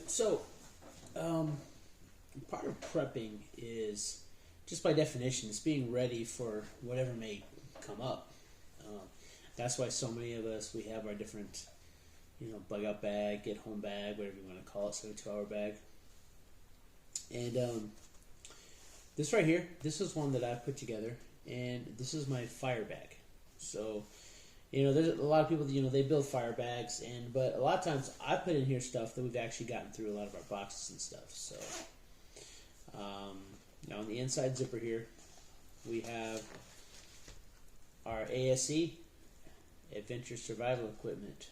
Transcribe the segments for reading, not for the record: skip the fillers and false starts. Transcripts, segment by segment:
So, part of prepping is, just by definition, it's being ready for whatever may come up. That's why so many of us, we have our different, bug out bag, get home bag, whatever you want to call it, 72-hour bag. And this right here, this is one that I put together, and this is my fire bag. So, there's a lot of people, they build fire bags, but a lot of times I put in here stuff that we've actually gotten through a lot of our boxes and stuff. So, now on the inside zipper here, we have our ASE, Adventure Survival Equipment,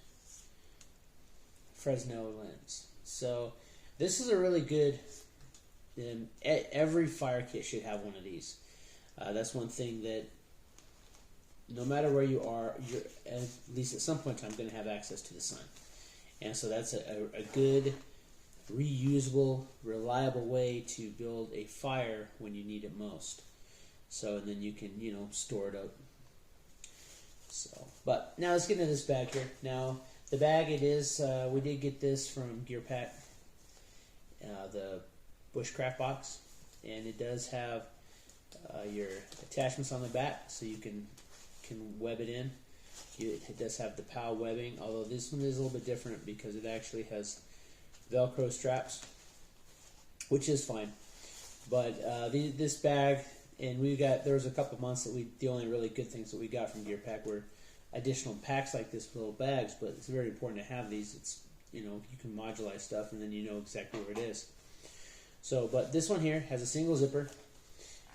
Fresnel lens. So, this is a really good, every fire kit should have one of these. That's one thing that no matter where you are, you're at least at some point in time going to have access to the sun. And so that's a good, reusable, reliable way to build a fire when you need it most. So, and then you can, store it up. So, but now let's get into this bag here. Now, the bag, it is, we did get this from Gear Pack, the bushcraft box, and it does have your attachments on the back, so you can web it in. It does have the POW webbing, although this one is a little bit different because it actually has Velcro straps, which is fine. But this bag, and there was a couple months that the only really good things that we got from Gear Pack were additional packs like this with little bags, but it's very important to have these. It's, you can modularize stuff and then you know exactly where it is. So, but this one here has a single zipper,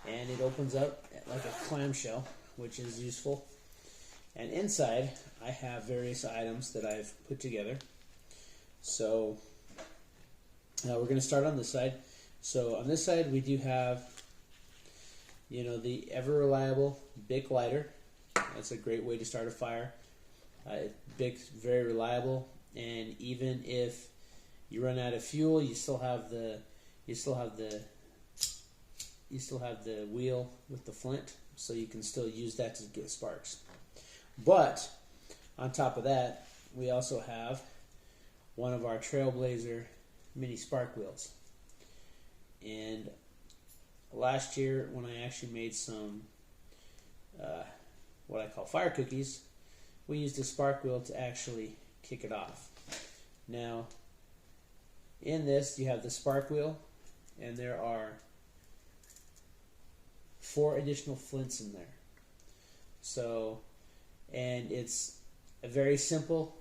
and it opens up like a clamshell, which is useful. And inside, I have various items that I've put together. So, we're going to start on this side. So, on this side, we do have, the ever-reliable Bic lighter. That's a great way to start a fire. Bic's very reliable, and even if you run out of fuel, you still have the wheel with the flint, so you can still use that to get sparks. But on top of that, we also have one of our Trailblazer mini spark wheels. And last year, when I actually made some what I call fire cookies, we used a spark wheel to actually kick it off. Now, in this, you have the spark wheel, and there are 4 additional flints in there. So, and it's a very simple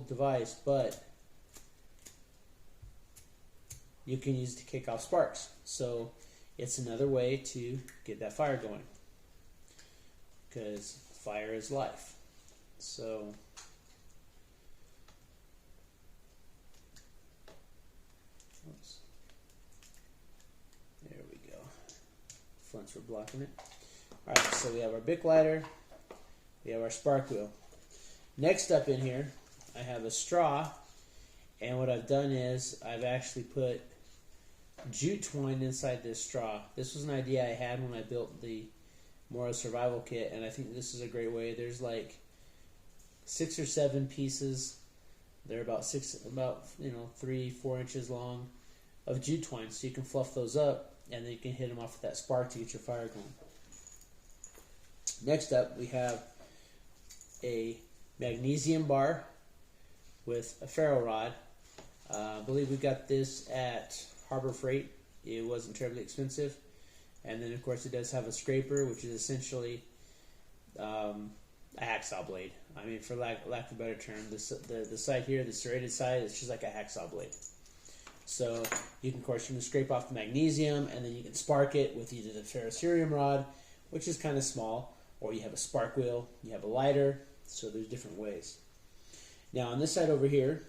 device, but you can use it to kick off sparks. So, it's another way to get that fire going, because fire is life. So, oops. There we go. Flints were blocking it. Alright, so we have our Bic lighter, we have our spark wheel. Next up in here, I have a straw, and what I've done is I've actually put jute twine inside this straw. This was an idea I had when I built the Moro survival kit, and I think this is a great way. There's like 6 or 7 pieces. They're about 3-4 inches long of jute twine, so you can fluff those up, and then you can hit them off with that spark to get your fire going. Next up, we have a magnesium bar with a ferro rod. I believe we got this at Harbor Freight. It wasn't terribly expensive. And then, of course, it does have a scraper, which is essentially a hacksaw blade. I mean, for lack of a better term, the side here, the serrated side, is just like a hacksaw blade. So you can scrape off the magnesium, and then you can spark it with either the ferrocerium rod, which is kind of small, or you have a spark wheel, you have a lighter. So there's different ways. Now on this side over here,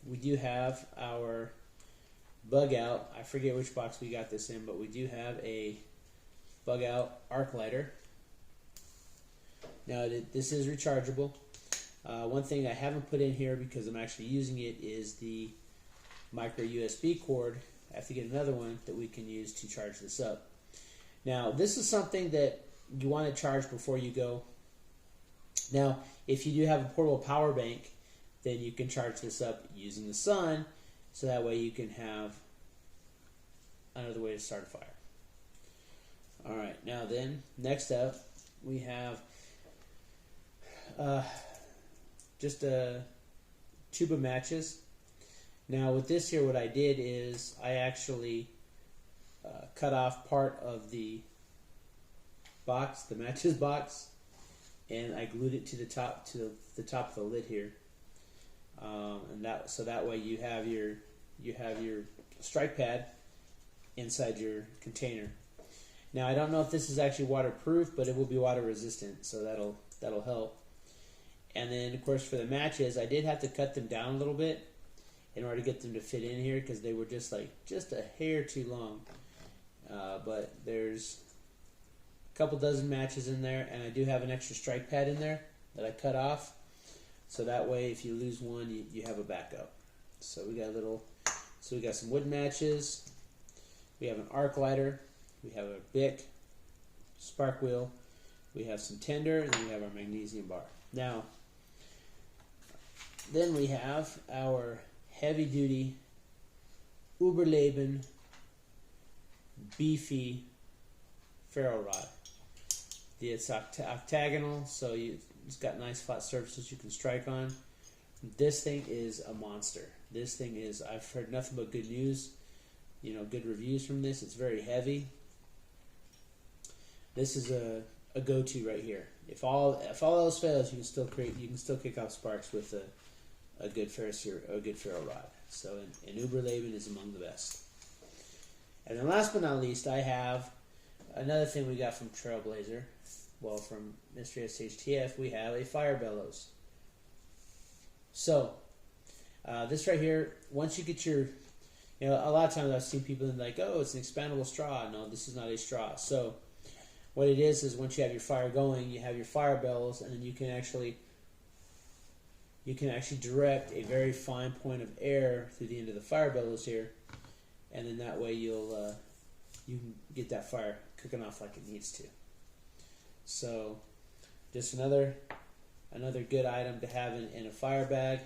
we do have our bug out. I forget which box we got this in, but we do have a bug out arc lighter. Now this is rechargeable. One thing I haven't put in here because I'm actually using it is the micro USB cord. I have to get another one that we can use to charge this up. Now this is something that you want to charge before you go. Now if you do have a portable power bank, then you can charge this up using the sun. so that way you can have another way to start a fire. Alright, now then, next up we have just a tube of matches. Now with this here, what I did is I actually cut off part of the box, the matches box, and I glued it to the top of the lid here, and that way you have your strike pad inside your container. Now I don't know if this is actually waterproof, but it will be water resistant, so that'll help. And then of course for the matches, I did have to cut them down a little bit in order to get them to fit in here, because they were just a hair too long. But there's a couple dozen matches in there, and I do have an extra strike pad in there that I cut off, so that way if you lose one, you have a backup. So we got some wood matches, we have an arc lighter, we have a Bic spark wheel, we have some tinder, and then we have our magnesium bar. Now, then we have our heavy-duty, Uberleben, beefy ferro rod. It's octagonal, so it's got nice flat surfaces you can strike on. This thing is a monster. This thing is, I've heard nothing but good news, good reviews from this. It's very heavy. This is a go-to right here. If all else fails, you can still kick off sparks with a good ferro rod. So an Uberleben is among the best. And then last but not least, I have another thing we got from Trailblazer. Well, from Mystery SHTF, we have a fire bellows. So this right here, once you get your, a lot of times I've seen people like, oh, it's an expandable straw. No, this is not a straw. So what it is once you have your fire going, you have your fire bellows, and then you can actually direct a very fine point of air through the end of the fire bellows here, and then that way you can get that fire cooking off like it needs to. So just another good item to have in a fire bag.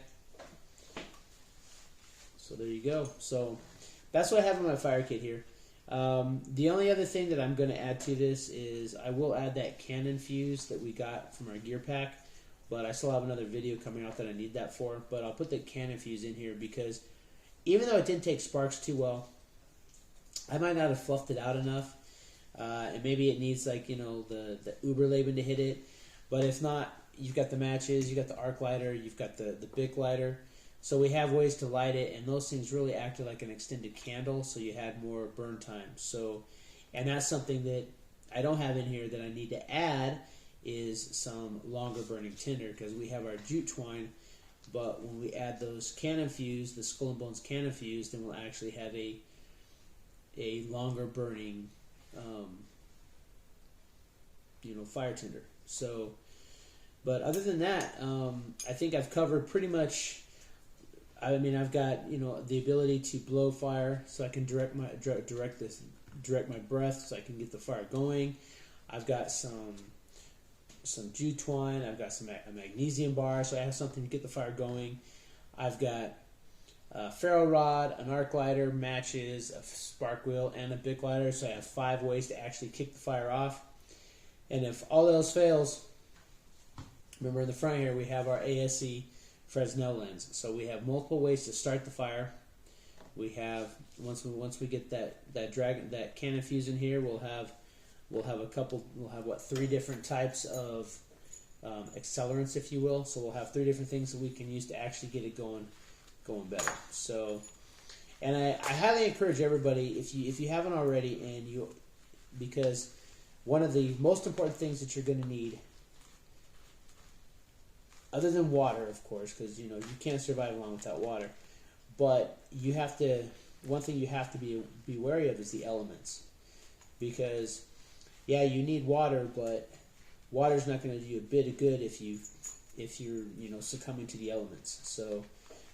So there you go. So that's what I have in my fire kit here. The only other thing that I'm going to add to this is I will add that cannon fuse that we got from our gear pack, but I still have another video coming out that I need that for. But I'll put the cannon fuse in here because even though it didn't take sparks too well, I might not have fluffed it out enough, and maybe it needs the Uberleben to hit it. But if not, you've got the matches, you've got the arc lighter, you've got the Bic lighter. So we have ways to light it, and those things really acted like an extended candle, so you had more burn time. So, and that's something that I don't have in here that I need to add is some longer burning tinder, because we have our jute twine, but when we add those cannon fuse, the Skull and Bones cannon fuse, then we'll actually have a longer burning fire tinder. So, but other than that, I think I've covered pretty much. I mean, I've got the ability to blow fire, so I can direct my breath, so I can get the fire going. I've got some jute twine. I've got a magnesium bar, so I have something to get the fire going. I've got a ferro rod, an arc lighter, matches, a spark wheel, and a Bic lighter. So I have 5 ways to actually kick the fire off. And if all else fails, remember in the front here we have our ASE Fresnel lens. So we have multiple ways to start the fire. We have once we get that cannon fuse in here, we'll have 3 different types of accelerants, if you will. So we'll have 3 different things that we can use to actually get it going better. So, and I highly encourage everybody, if you haven't already, because one of the most important things that you're going to need, other than water, of course, because you can't survive long without water, but one thing you have to be wary of is the elements, because you need water, but water's not going to do you a bit of good if you're succumbing to the elements. So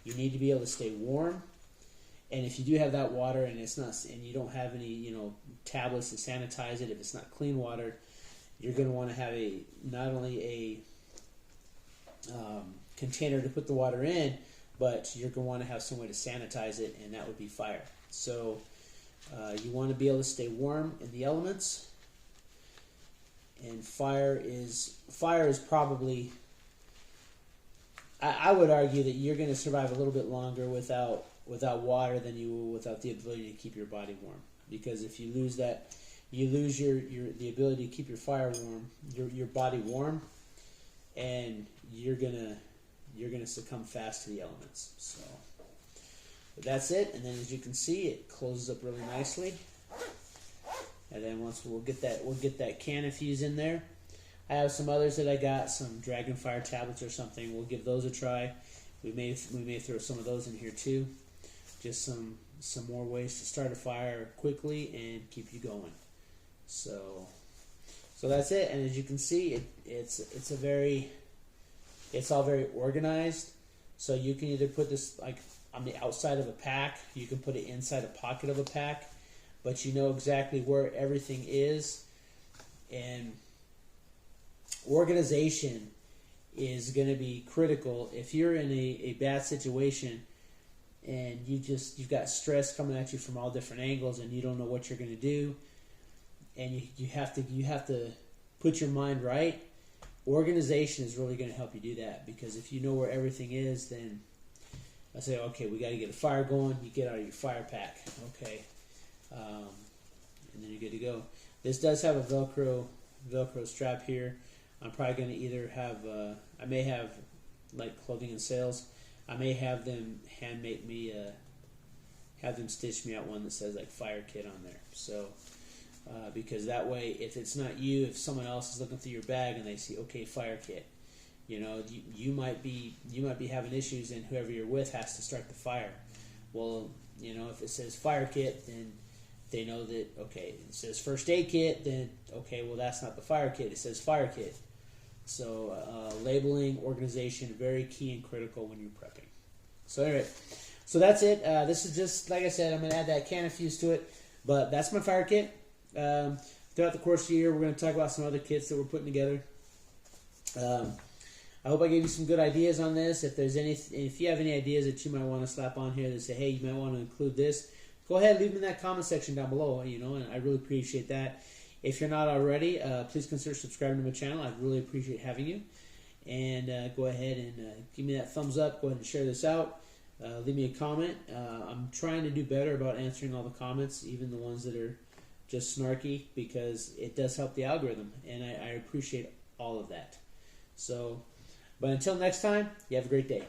you need to be able to stay warm, and if you do have that water and you don't have any tablets to sanitize it, if it's not clean water, you're going to want to have not only a container to put the water in, but you're going to want to have some way to sanitize it, and that would be fire. So you want to be able to stay warm in the elements, and fire is probably, I would argue that you're going to survive a little bit longer without water than you will without the ability to keep your body warm. Because if you lose that, you lose the ability to keep your fire warm, your body warm, and you're gonna succumb fast to the elements. So but that's it. And then as you can see, it closes up really nicely. And then once we'll get that can fuse in there. I have some others that I got, some Dragonfire tablets or something. We'll give those a try. We may throw some of those in here too. Just some more ways to start a fire quickly and keep you going. So that's it. And as you can see, it's all very organized. So you can either put this like on the outside of a pack, you can put it inside a pocket of a pack, but you know exactly where everything is. And organization is going to be critical if you're in a bad situation and you've got stress coming at you from all different angles and you don't know what you're going to do, and you have to put your mind right. Organization is really going to help you do that, because if you know where everything is, then I say, okay, we got to get a fire going. You get out of your fire pack, okay, and then you're good to go. This does have a Velcro strap here. I'm probably going to either have, I may have, like Clothing and Sales, I may have them handmade me, have them stitch me out one that says like FireKit on there. So, because that way, if it's not you, if someone else is looking through your bag and they see, okay, FireKit, you know, you might be having issues, and whoever you're with has to start the fire. Well, you know, if it says FireKit, then they know that, okay, it says First Aid Kit, then, okay, well, that's not the FireKit, it says FireKit. So labeling, organization, very key and critical when you're prepping. So anyway, so that's it. This is just, like I said, I'm going to add that can of fuse to it, but that's my fire kit. Throughout the course of the year, we're going to talk about some other kits that we're putting together. I hope I gave you some good ideas on this. If you have any ideas that you might want to slap on here that say, hey, you might want to include this, go ahead, leave them in that comment section down below, you know, and I really appreciate that. If you're not already, please consider subscribing to my channel. I'd really appreciate having you. And go ahead and give me that thumbs up. Go ahead and share this out. Leave me a comment. I'm trying to do better about answering all the comments, even the ones that are just snarky, because it does help the algorithm, and I appreciate all of that. So, but until next time, you have a great day.